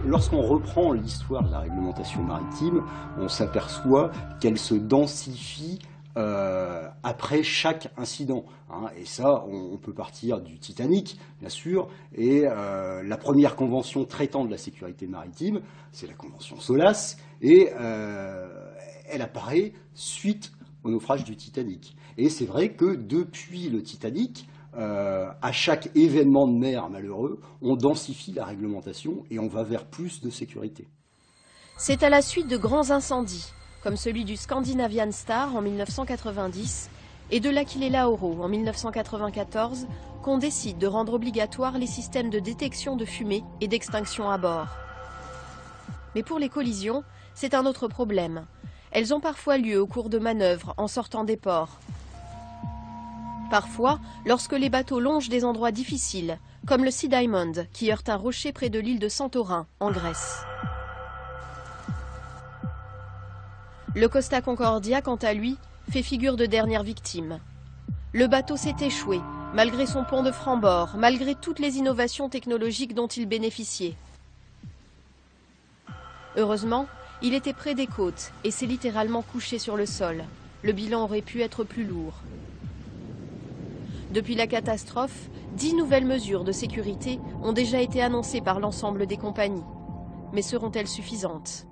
Lorsqu'on reprend l'histoire de la réglementation maritime, on s'aperçoit qu'elle se densifie après chaque incident. Et ça, on peut partir du Titanic, bien sûr, et la première convention traitant de la sécurité maritime, c'est la convention SOLAS, et elle apparaît suite au naufrage du Titanic. Et c'est vrai que depuis le Titanic, à chaque événement de mer malheureux, on densifie la réglementation et on va vers plus de sécurité. C'est à la suite de grands incendies, comme celui du Scandinavian Star en 1990 et de l'Aquila Lauro en 1994, qu'on décide de rendre obligatoires les systèmes de détection de fumée et d'extinction à bord. Mais pour les collisions, c'est un autre problème. Elles ont parfois lieu au cours de manœuvres en sortant des ports. Parfois, lorsque les bateaux longent des endroits difficiles, comme le Sea Diamond qui heurte un rocher près de l'île de Santorin, en Grèce. Le Costa Concordia, quant à lui, fait figure de dernière victime. Le bateau s'est échoué, malgré son pont de franc-bord, malgré toutes les innovations technologiques dont il bénéficiait. Heureusement, il était près des côtes et s'est littéralement couché sur le sol. Le bilan aurait pu être plus lourd. Depuis la catastrophe, 10 nouvelles mesures de sécurité ont déjà été annoncées par l'ensemble des compagnies. Mais seront-elles suffisantes ?